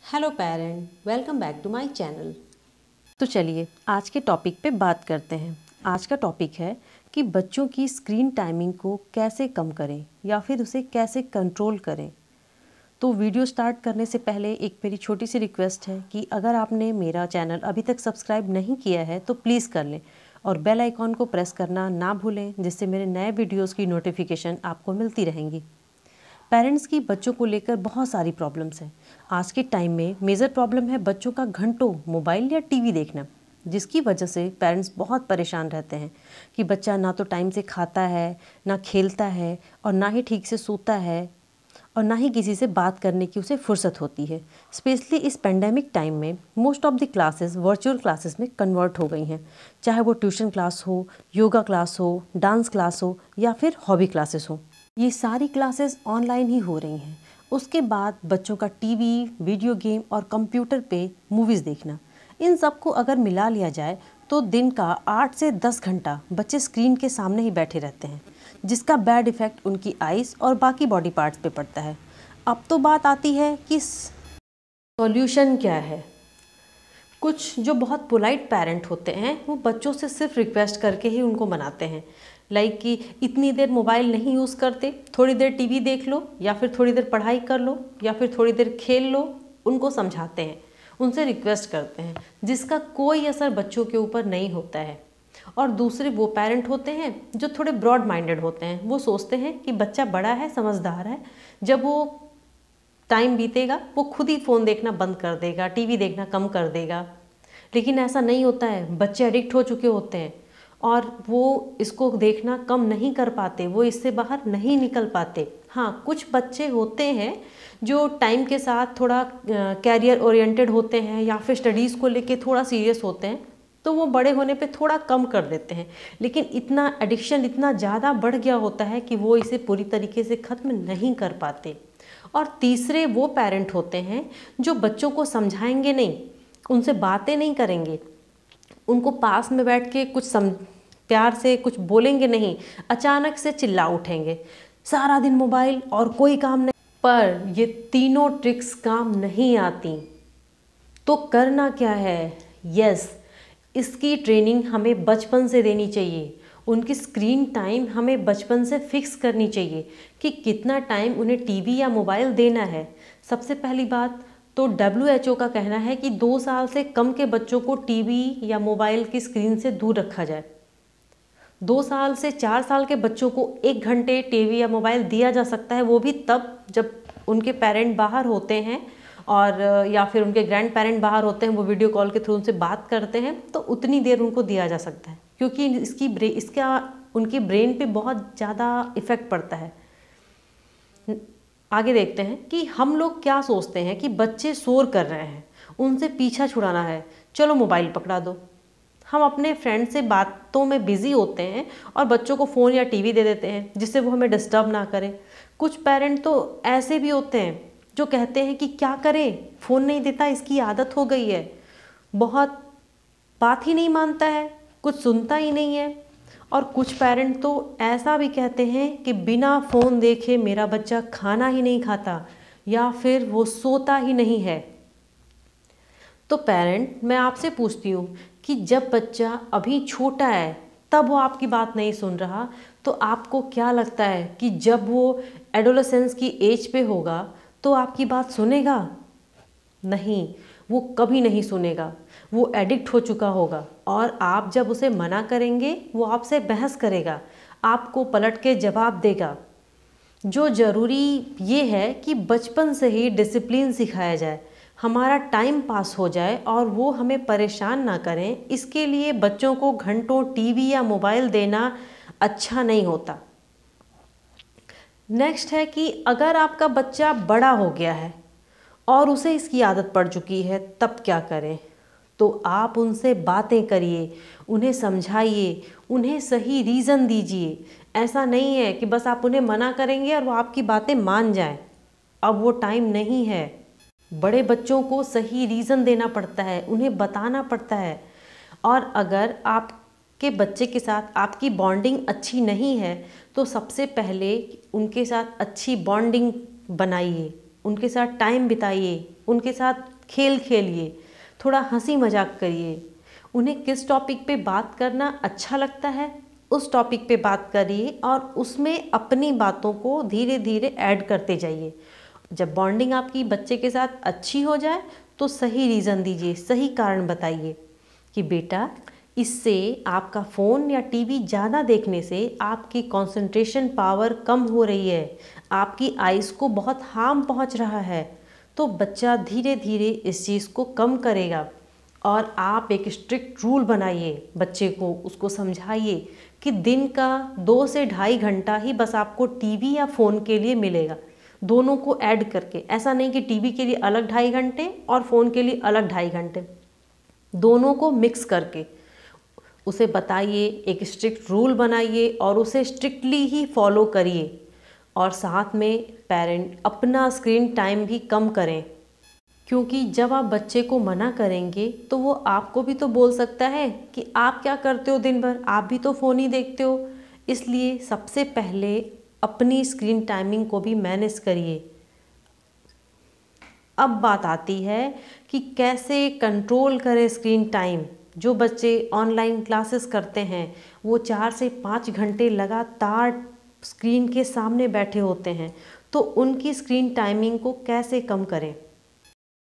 Hello parent, welcome back to my channel. तो चलिए आज के टॉपिक पे बात करते हैं। आज का टॉपिक है कि बच्चों की स्क्रीन टाइमिंग को कैसे कम करें या फिर उसे कैसे कंट्रोल करें। तो वीडियो स्टार्ट करने से पहले एक मेरी छोटी सी रिक्वेस्ट है कि अगर आपने मेरा चैनल अभी तक सब्सक्राइब नहीं किया है तो प्लीज़ कर लें और बेल आइकॉन को प्रेस करना ना भूलें, जिससे मेरे नए वीडियोज़ की नोटिफिकेशन आपको मिलती रहेंगी। पेरेंट्स की बच्चों को लेकर बहुत सारी प्रॉब्लम्स हैं। आज के टाइम में मेजर प्रॉब्लम है बच्चों का घंटों मोबाइल या टीवी देखना, जिसकी वजह से पेरेंट्स बहुत परेशान रहते हैं कि बच्चा ना तो टाइम से खाता है, ना खेलता है और ना ही ठीक से सोता है और ना ही किसी से बात करने की उसे फुर्सत होती है। स्पेशली इस पेंडेमिक टाइम में most of the classes virtual classes में कन्वर्ट हो गई हैं, चाहे वो ट्यूशन क्लास हो, योगा क्लास हो, डांस क्लास हो या फिर हॉबी क्लासेस हो। ये सारी क्लासेस ऑनलाइन ही हो रही हैं। उसके बाद बच्चों का टीवी, वीडियो गेम और कंप्यूटर पे मूवीज़ देखना, इन सब को अगर मिला लिया जाए तो दिन का 8 से 10 घंटा बच्चे स्क्रीन के सामने ही बैठे रहते हैं, जिसका बैड इफ़ेक्ट उनकी आइज़ और बाकी बॉडी पार्ट्स पे पड़ता है। अब तो बात आती है कि सॉल्यूशन क्या है। कुछ जो बहुत पोलाइट पेरेंट होते हैं वो बच्चों से सिर्फ रिक्वेस्ट करके ही उनको मनाते हैं, लाइक कि इतनी देर मोबाइल नहीं यूज़ करते, थोड़ी देर टीवी देख लो या फिर थोड़ी देर पढ़ाई कर लो या फिर थोड़ी देर खेल लो। उनको समझाते हैं, उनसे रिक्वेस्ट करते हैं, जिसका कोई असर बच्चों के ऊपर नहीं होता है। और दूसरे वो पेरेंट होते हैं जो थोड़े ब्रॉड माइंडेड होते हैं। वो सोचते हैं कि बच्चा बड़ा है, समझदार है, जब वो टाइम बीतेगा वो खुद ही फ़ोन देखना बंद कर देगा, टीवी देखना कम कर देगा। लेकिन ऐसा नहीं होता है। बच्चे एडिक्ट हो चुके होते हैं और वो इसको देखना कम नहीं कर पाते, वो इससे बाहर नहीं निकल पाते। हाँ, कुछ बच्चे होते हैं जो टाइम के साथ थोड़ा कैरियर ओरिएंटेड होते हैं या फिर स्टडीज़ को लेके थोड़ा सीरियस होते हैं, तो वो बड़े होने पे थोड़ा कम कर देते हैं। लेकिन इतना एडिक्शन इतना ज़्यादा बढ़ गया होता है कि वो इसे पूरी तरीके से ख़त्म नहीं कर पाते। और तीसरे वो पेरेंट होते हैं जो बच्चों को समझाएंगे नहीं, उनसे बातें नहीं करेंगे, उनको पास में बैठ के कुछ प्यार से कुछ बोलेंगे नहीं, अचानक से चिल्ला उठेंगे, सारा दिन मोबाइल और कोई काम नहीं। पर ये तीनों ट्रिक्स काम नहीं आती। तो करना क्या है? यस, इसकी ट्रेनिंग हमें बचपन से देनी चाहिए। उनकी स्क्रीन टाइम हमें बचपन से फिक्स करनी चाहिए कि कितना टाइम उन्हें टीवी या मोबाइल देना है। सबसे पहली बात तो WHO का कहना है कि 2 साल से कम के बच्चों को टीवी या मोबाइल की स्क्रीन से दूर रखा जाए। 2 साल से 4 साल के बच्चों को 1 घंटे टीवी या मोबाइल दिया जा सकता है, वो भी तब जब उनके पेरेंट बाहर होते हैं और या फिर उनके ग्रैंड पेरेंट बाहर होते हैं, वो वीडियो कॉल के थ्रू उनसे बात करते हैं, तो उतनी देर उनको दिया जा सकता है, क्योंकि इसका उनकी ब्रेन पे बहुत ज़्यादा इफ़ेक्ट पड़ता है। आगे देखते हैं कि हम लोग क्या सोचते हैं कि बच्चे शोर कर रहे हैं, उनसे पीछा छुड़ाना है, चलो मोबाइल पकड़ा दो। हम अपने फ्रेंड से बातों में बिज़ी होते हैं और बच्चों को फ़ोन या टीवी दे देते हैं जिससे वो हमें डिस्टर्ब ना करें। कुछ पेरेंट तो ऐसे भी होते हैं जो कहते हैं कि क्या करें, फ़ोन नहीं देता, इसकी आदत हो गई है, बहुत बात ही नहीं मानता है, कुछ सुनता ही नहीं है। और कुछ पेरेंट तो ऐसा भी कहते हैं कि बिना फ़ोन देखे मेरा बच्चा खाना ही नहीं खाता या फिर वो सोता ही नहीं है। तो पेरेंट, मैं आपसे पूछती हूँ कि जब बच्चा अभी छोटा है तब वो आपकी बात नहीं सुन रहा, तो आपको क्या लगता है कि जब वो एडोलेसेंस की एज पे होगा तो आपकी बात सुनेगा? नहीं, वो कभी नहीं सुनेगा। वो एडिक्ट हो चुका होगा और आप जब उसे मना करेंगे वो आपसे बहस करेगा, आपको पलट के जवाब देगा। जो ज़रूरी ये है कि बचपन से ही डिसिप्लिन सिखाया जाए, हमारा टाइम पास हो जाए और वो हमें परेशान ना करें। इसके लिए बच्चों को घंटों टीवी या मोबाइल देना अच्छा नहीं होता। नेक्स्ट है कि अगर आपका बच्चा बड़ा हो गया है और उसे इसकी आदत पड़ चुकी है, तब क्या करें? तो आप उनसे बातें करिए, उन्हें समझाइए, उन्हें सही रीज़न दीजिए। ऐसा नहीं है कि बस आप उन्हें मना करेंगे और वो आपकी बातें मान जाएं। अब वो टाइम नहीं है। बड़े बच्चों को सही रीज़न देना पड़ता है, उन्हें बताना पड़ता है। और अगर आपके बच्चे के साथ आपकी बॉन्डिंग अच्छी नहीं है तो सबसे पहले उनके साथ अच्छी बॉन्डिंग बनाइए, उनके साथ टाइम बिताइए, उनके साथ खेल खेलिए, थोड़ा हंसी मजाक करिए। उन्हें किस टॉपिक पे बात करना अच्छा लगता है उस टॉपिक पे बात करिए और उसमें अपनी बातों को धीरे धीरे ऐड करते जाइए। जब बॉन्डिंग आपकी बच्चे के साथ अच्छी हो जाए तो सही रीज़न दीजिए, सही कारण बताइए कि बेटा इससे आपका फ़ोन या टीवी ज़्यादा देखने से आपकी कंसंट्रेशन पावर कम हो रही है, आपकी आइज़ को बहुत हार्म पहुंच रहा है। तो बच्चा धीरे धीरे इस चीज़ को कम करेगा और आप एक स्ट्रिक्ट रूल बनाइए बच्चे को, उसको समझाइए कि दिन का 2 से ढाई घंटा ही बस आपको टीवी या फ़ोन के लिए मिलेगा, दोनों को ऐड करके। ऐसा नहीं कि टीवी के लिए अलग 2.5 घंटे और फ़ोन के लिए अलग 2.5 घंटे, दोनों को मिक्स करके उसे बताइए, एक स्ट्रिक्ट रूल बनाइए और उसे स्ट्रिक्टली ही फॉलो करिए। और साथ में पेरेंट अपना स्क्रीन टाइम भी कम करें, क्योंकि जब आप बच्चे को मना करेंगे तो वो आपको भी तो बोल सकता है कि आप क्या करते हो दिन भर, आप भी तो फ़ोन ही देखते हो। इसलिए सबसे पहले अपनी स्क्रीन टाइमिंग को भी मैनेज करिए। अब बात आती है कि कैसे कंट्रोल करें स्क्रीन टाइम। जो बच्चे ऑनलाइन क्लासेस करते हैं वो 4 से 5 घंटे लगातार स्क्रीन के सामने बैठे होते हैं, तो उनकी स्क्रीन टाइमिंग को कैसे कम करें।